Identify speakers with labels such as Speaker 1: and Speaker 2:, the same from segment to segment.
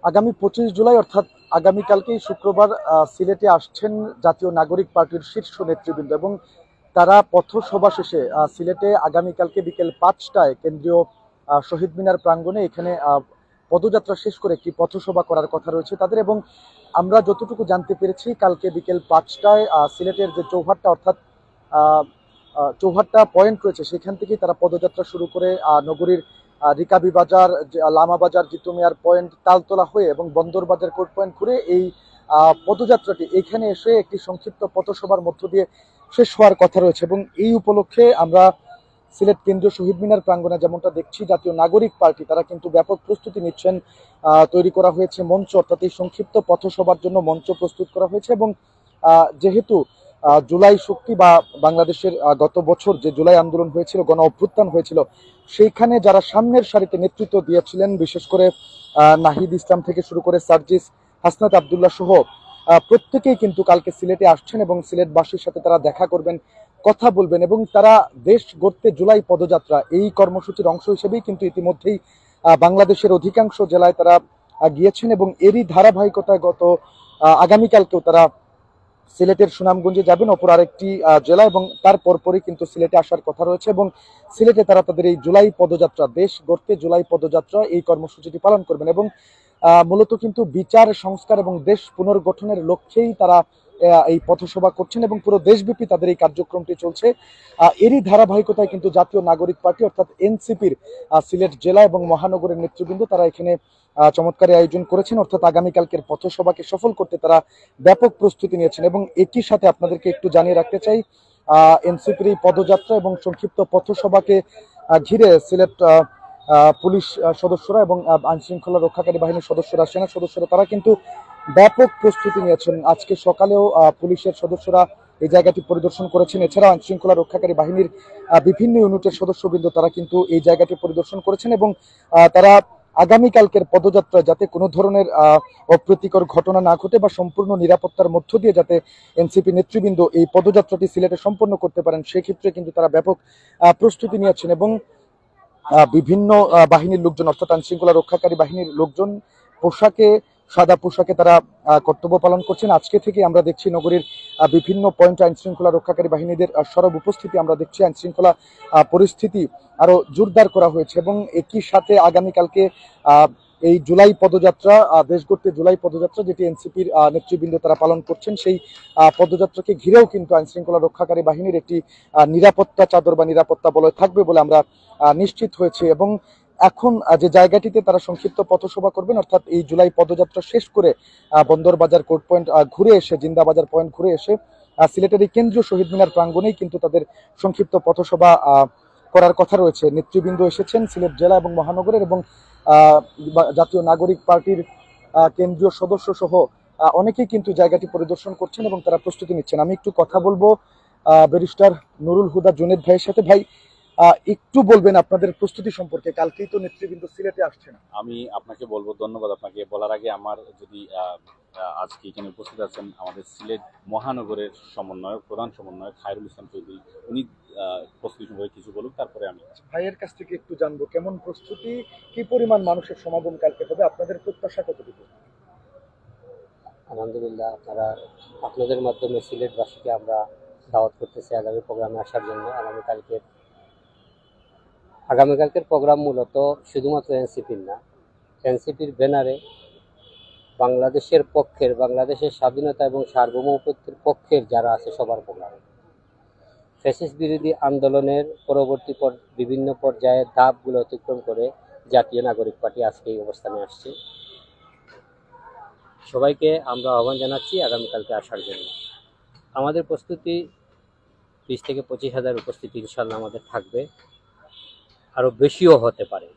Speaker 1: আগামী 25 জুলাই অর্থাৎ আগামীকালকেই শুক্রবার সিলেটে আসছেন জাতীয় নাগরিক পার্টির শীর্ষ নেতৃবৃন্দ এবং তারা পথসভা শেষে সিলেটে আগামীকালকে বিকেল 5টায় কেন্দ্রীয় শহীদ মিনার প্রাঙ্গণে এখানে পদযাত্রা শেষ করে একটি পথসভা করার কথা রয়েছে তাদের। এবং আমরা যতটুকু জানতে পেরেছি কালকে বিকেল 5টায় সিলেটের যে চৌহাট্টা অর্থাৎ চৌহাট্টা পয়েন্ট রয়েছে সেখান থেকেই তারা পদযাত্রা শুরু করে নগরীর রিকাবি বাজার, লামা বাজার, জিতু মিয়ার পয়েন্ট, তালতলা হয়ে এবং বন্দর বাজার কোর্ট পয়েন্ট ঘুরে এই পদযাত্রাটি এখানে এসে একটি সংক্ষিপ্ত পথসভার মধ্য দিয়ে শেষ হওয়ার কথা রয়েছে। এবং এই উপলক্ষে আমরা সিলেট কেন্দ্রীয় শহীদ মিনার প্রাঙ্গণে যেমনটা দেখছি জাতীয় নাগরিক পার্টি তারা কিন্তু ব্যাপক প্রস্তুতি নিচ্ছেন। তৈরি করা হয়েছে মঞ্চ, অর্থাৎ এই সংক্ষিপ্ত পথসভার জন্য মঞ্চ প্রস্তুত করা হয়েছে। এবং যেহেতু জুলাই শক্তি বা বাংলাদেশের গত বছর যে জুলাই আন্দোলন হয়েছিল, গণ অভ্যুত্থান হয়েছিল, সেইখানে যারা সামনের সারিতে নেতৃত্ব দিয়েছিলেন, বিশেষ করে নাহিদ ইসলাম থেকে শুরু করে সার্জিস, হাসনাত আবদুল্লাহ সহ প্রত্যেকেই কিন্তু কালকে সিলেটে আসছেন এবং সিলেটবাসীর সাথে তারা দেখা করবেন, কথা বলবেন। এবং তারা দেশ গড়তে জুলাই পদযাত্রা এই কর্মসূচির অংশ হিসেবেই কিন্তু ইতিমধ্যেই বাংলাদেশের অধিকাংশ জেলায় তারা গিয়েছেন এবং এরই ধারাবাহিকতায় আগামীকালকেও তারা সিলেটের সুনামগঞ্জে যাবেন, অপর আরেকটি জেলা, এবং তার পরপরই কিন্তু সিলেটে আসার কথা রয়েছে। এবং সিলেটে তারা তাদের এই জুলাই পদযাত্রা, দেশ গড়তে জুলাই পদযাত্রা, এই কর্মসূচিটি পালন করবেন। এবং মূলত কিন্তু বিচার সংস্কার এবং দেশ পুনর্গঠনের লক্ষ্যেই তারা এই পথসভা করছেন এবং পুরো দেশব্যাপী তাদের এই কার্যক্রমটি চলছে। এরই ধারাবাহিকতায় কিন্তু জাতীয় নাগরিক পার্টি অর্থাৎ এনসিপির সিলেট জেলা এবং মহানগরের নেতৃবৃন্দ তারা এখানে চমৎকার আয়োজন করেছেন, অর্থাৎ আগামীকালকের পথসভাকে সফল করতে তারা ব্যাপক প্রস্তুতি নিয়েছেন। এবং একই সাথে আপনাদেরকে একটু জানিয়ে রাখতে চাই, এনসিপির এই পদযাত্রা এবং সংক্ষিপ্ত পথসভাকে ঘিরে সিলেট পুলিশ সদস্যরা এবং আইন শৃঙ্খলা রক্ষাকারী বাহিনীর সদস্যরা, সেনা সদস্যরা তারা কিন্তু ব্যাপক প্রস্তুতি নিয়েছেন। আজকে সকালেও পুলিশের সদস্যরা এই জায়গাটি পরিদর্শন করেছেন। এছাড়া আইন শৃঙ্খলা রক্ষাকারী বাহিনীর বিভিন্ন ইউনিটের সদস্যবৃন্দ তারা কিন্তু এই জায়গাটি পরিদর্শন করেছেন এবং তারা আগামীকালকের পদযাত্রা যাতে কোনো ধরনের অপ্রীতিকর ঘটনা না ঘটে বা সম্পূর্ণ নিরাপত্তার মধ্য দিয়ে যাতে এনসিপি নেতৃবৃন্দ এই পদযাত্রাটি সিলেটে সম্পন্ন করতে পারেন, সেক্ষেত্রে কিন্তু তারা ব্যাপক প্রস্তুতি নিয়েছেন। এবং বিভিন্ন বাহিনীর লোকজন অর্থাৎ আইন শৃঙ্খলা রক্ষাকারী বাহিনীর লোকজন সাদা পোশাকে তারা কর্তব্য পালন করছেন। আজকে থেকে আমরা দেখছি নগরীর বিভিন্ন পয়েন্টে আইন শৃঙ্খলা রক্ষাকারী বাহিনীদের সরব উপস্থিতি আমরা দেখছি। আইন শৃঙ্খলা পরিস্থিতি আরো জোরদার করা হয়েছে এবং একই সাথে আগামীকালকে এই জুলাই পদযাত্রা, দেশ গড়তে জুলাই পদযাত্রা যেটি এনসিপির নেতৃবৃন্দ তারা পালন করছেন, সেই পদযাত্রাকে ঘিরেও কিন্তু আইন শৃঙ্খলা রক্ষাকারী বাহিনীর একটি নিরাপত্তা চাদর বা নিরাপত্তা বলয় থাকবে বলে আমরা নিশ্চিত হয়েছে। এবং এখন যে জায়গাটিতে তারা সংক্ষিপ্ত পথসভা করবেন, অর্থাৎ এই জুলাই পদযাত্রা শেষ করে বন্দর বাজার কোর্ট পয়েন্ট ঘুরে এসে, জিন্দাবাজার পয়েন্ট ঘুরে এসে সিলেটের এই কেন্দ্রীয় শহীদ মিনার প্রাঙ্গণেই কিন্তু তাদের সংক্ষিপ্ত পথসভা করার কথা রয়েছে। নেতৃবৃন্দ এসেছেন সিলেট জেলা এবং মহানগরের এবং জাতীয় নাগরিক পার্টির কেন্দ্রীয় সদস্য সহ অনেকেই কিন্তু জায়গাটি পরিদর্শন করছেন এবং তারা প্রস্তুতি নিচ্ছেন। আমি একটু কথা বলবো ব্যারিস্টার নুরুল হুদা জুনেদ ভাইয়ের সাথে। ভাই, একটু বলবেন আপনাদের প্রস্তুতি সম্পর্কে, কালকেই তো নেতৃবৃন্দ সিলেটে আসছেন।
Speaker 2: আমি আপনাকে বলবো, ধন্যবাদ আপনাকে। বলার আগে আমার যদি আজকে এখানে উপস্থিত আছেন আমাদের সিলেট মহানগরের সমন্বয়ক, প্রধান সমন্বয়ক খায়রুল ইসলাম চৌধুরী, উনি প্রস্তুতি সম্পর্কে কিছু বলুক, তারপরে আমি
Speaker 1: ভাইয়ের কাছ থেকে একটু জানবো কেমন প্রস্তুতি, কি পরিমাণ মানুষের সমাগম কালকে হবে, আপনাদের প্রত্যাশা কতটুকু?
Speaker 3: আলহামদুলিল্লাহ, আপনাদের মাধ্যমে সিলেটবাসীকে আমরা দাওয়াত করতেছি আগামী প্রোগ্রামে আসার জন্য। আগামীকালকের প্রোগ্রাম মূলত শুধুমাত্র এনসিপির না, এনসিপির ব্যানারে বাংলাদেশের পক্ষের, বাংলাদেশের স্বাধীনতা এবং সার্বভৌমত্বের পক্ষের যারা আছে সবার প্রোগ্রাম। ফ্যাসিস্ট বিরোধী আন্দোলনের পরবর্তী বিভিন্ন পর্যায়ে ধাপগুলো অতিক্রম করে জাতীয় নাগরিক পার্টি আজকে এই অবস্থানে আসছে। সবাইকে আমরা আহ্বান জানাচ্ছি আগামীকালকে আসার জন্য। আমাদের প্রস্তুতি 20 থেকে 25,000 উপস্থিতি ইনশাল্লাহ আমাদের থাকবে, আরও বেশিও হতে পারে।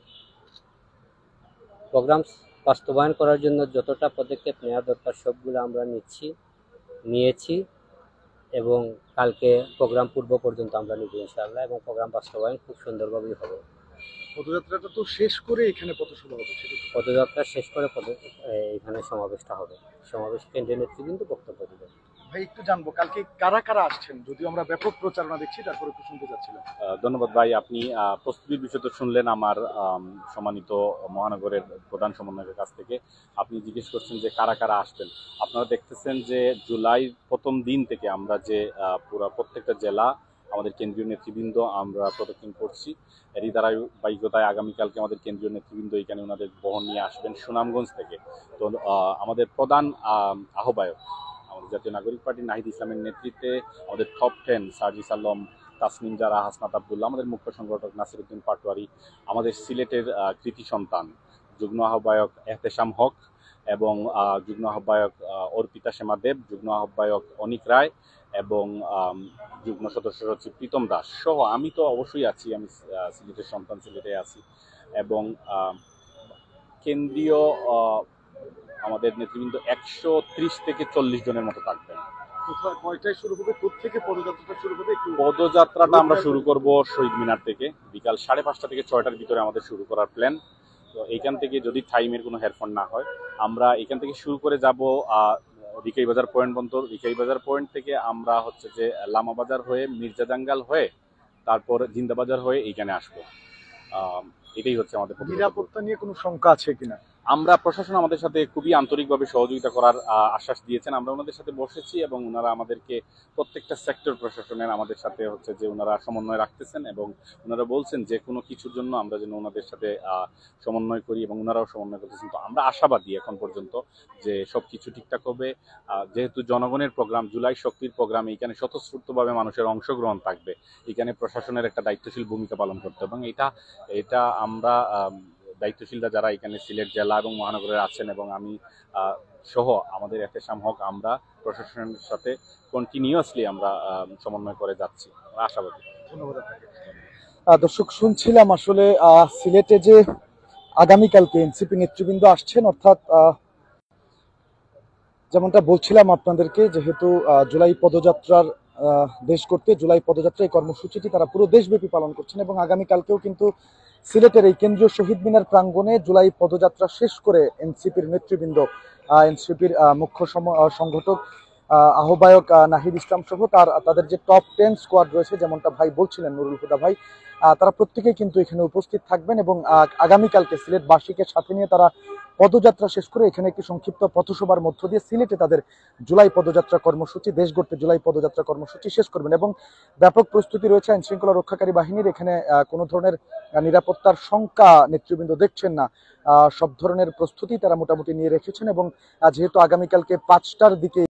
Speaker 3: প্রোগ্রাম বাস্তবায়ন করার জন্য যতটা পদক্ষেপ নেওয়া দরকার সবগুলো আমরা নিয়েছি এবং কালকে প্রোগ্রাম পূর্ব পর্যন্ত আমরা নিব ইনশাআল্লাহ, এবং প্রোগ্রাম বাস্তবায়ন খুব সুন্দরভাবেই হবে।
Speaker 1: পদযাত্রাটা তো শেষ করে এখানে পথসভা হবে,
Speaker 3: পদযাত্রা শেষ করে এখানে সমাবেশটা হবে। সমাবেশ কেন্দ্রীয় নেতৃবৃন্দ বক্তব্য দেবেন।
Speaker 1: ভাই একটু জানবো কালকে কারা কারা আসছেন, যদিও আমরা ব্যাপক প্রচারণা দেখছি, তারপরে একটু শুনতে চাচ্ছিলাম।
Speaker 2: ধন্যবাদ ভাই। আপনি প্রস্তুতির বিষয় তো শুনলেন আমার সম্মানিত মহানগরের প্রধান সমন্বয়কের কাছ থেকে। আপনি জিজ্ঞেস করছেন যে কারা কারা আসবেন। আপনারা দেখতেছেন যে জুলাই প্রথম দিন থেকে আমরা যে পুরো প্রত্যেকটা জেলা আমাদের কেন্দ্রীয় নেতৃবৃন্দ আমরা প্রদক্ষিণ করছি। এরই ধারাবাহিকতায় আগামীকালকে আমাদের কেন্দ্রীয় নেতৃবৃন্দ এখানে ওনাদের বহন নিয়ে আসবেন সুনামগঞ্জ থেকে। তো আমাদের প্রধান আহ্বায়ক আমাদের জাতীয় নাগরিক পার্টি নাহিদ ইসলামের নেতৃত্বে আমাদের টপ 10 সার্জিস আলম, তাসনিম জারা, হাসনাত আবদুল্লাহ, আমাদের মুখ্য সংগঠক নাসিরউদ্দিন পাটোয়ারি, আমাদের সিলেটের কৃতি সন্তান যুগ্ম আহ্বায়ক এহতেশাম হক এবং যুগ্ম আহ্বায়ক অর্পিতা সেমা দেব, যুগ্ম আহ্বায়ক অনিক রায় এবং যুগ্ম সদস্য সচিব প্রীতম দাস সহ আমি তো অবশ্যই আছি। আমি সিলেটের সন্তান, সিলেটে আছি এবং কেন্দ্রীয় আমাদের নেতৃবৃন্দ 130 থেকে 40 জনের মতো থাকবেন।
Speaker 1: কোথায় কয়টায় শুরু হবে, কোত্থেকে পদযাত্রাটা শুরু হবে? একটু
Speaker 2: পদযাত্রাটা আমরা শুরু করব শহীদ মিনার থেকে, বিকাল 5:30 থেকে 6টার ভিতরে আমাদের শুরু করার প্ল্যান। তো এইখান থেকে যদি টাইমের কোনো হেরফের না হয় আমরা এখান থেকে শুরু করে যাব রিকাই বাজার পয়েন্ট পর্যন্ত। রিকাই বাজার পয়েন্ট থেকে আমরা হচ্ছে যে লামা বাজার হয়ে মির্জা জাঙ্গাল হয়ে তারপর জিন্দাবাজার হয়ে এইখানে আসবো। এটাই হচ্ছে আমাদের।
Speaker 1: নিরাপত্তা নিয়ে কোনো শঙ্কা আছে কিনা?
Speaker 2: আমরা প্রশাসন আমাদের সাথে খুবই আন্তরিকভাবে সহযোগিতা করার আশ্বাস দিয়েছেন। আমরা ওনাদের সাথে বসেছি এবং ওনারা আমাদেরকে প্রত্যেকটা সেক্টর প্রশাসনের আমাদের সাথে হচ্ছে যে ওনারা সমন্বয় রাখতেছেন এবং ওনারা বলছেন যে কোনো কিছুর জন্য আমরা যেন ওনাদের সাথে সমন্বয় করি এবং ওনারাও সমন্বয় করতেছেন। তো আমরা আশাবাদী এখন পর্যন্ত যে সব কিছু ঠিকঠাক হবে। যেহেতু জনগণের প্রোগ্রাম, জুলাই শক্তির প্রোগ্রাম, এখানে স্বতঃস্ফূর্তভাবে মানুষের অংশগ্রহণ থাকবে। এখানে প্রশাসনের একটা দায়িত্বশীল ভূমিকা পালন করতে এবং এটা আমরা দায়িত্বশীলরা যারা এখানে সিলেট জেলা এবং মহানগরের আছেন এবং আমি সহ আমাদের এহতেশাম হক আমরা প্রশাসনের সাথে কন্টিনিউয়াসলি আমরা সমন্বয় করে যাচ্ছি। আশাবাদী।
Speaker 1: ধন্যবাদ আপনাকে। দর্শক, শুনছিলাম আসলে সিলেটে যে আগামীকালকে এনসিপি নেতৃবৃন্দ আসছেন, অর্থাৎ যেমনটা বলছিলাম আপনাদেরকে, যেহেতু জুলাই পদযাত্রার দেশ করতে জুলাই পদযাত্রা এই কর্মসূচিটি তারা পুরো দেশব্যাপী পালন করছেন এবং আগামীকালকেও কিন্তু সিলেটের এই কেন্দ্রীয় শহীদ মিনার প্রাঙ্গণে জুলাই পদযাত্রা শেষ করে এনসিপির নেতৃবৃন্দ, এনসিপির মুখ্য সংগঠক আহ্বায়ক নাহিদ ইসলাম সহ তাদের যে টপ 10 স্কোয়াড রয়েছে, যেমনটা ভাই বলছিলেন নুরুল হুদা ভাই, তারা প্রত্যেকেই কিন্তু এখানে উপস্থিত থাকবেন এবং আগামীকালকে সিলেটবাসীকে সাথে নিয়ে তারা পদযাত্রা শেষ করে এখানে একটি সংক্ষিপ্ত পথসভার মধ্য দিয়ে সিলেটে তাদের জুলাই পদযাত্রা কর্মসূচি, দেশ গড়তে জুলাই পদযাত্রা কর্মসূচি শেষ করবেন এবং ব্যাপক প্রস্তুতি রয়েছে আইন শৃঙ্খলা রক্ষাকারী বাহিনীর। এখানে কোনো ধরনের নিরাপত্তার শঙ্কা নেতৃবৃন্দ দেখছেন না। সব ধরনের প্রস্তুতি তারা মোটামুটি নিয়ে রেখেছেন এবং যেহেতু আগামীকালকে 5টার দিকে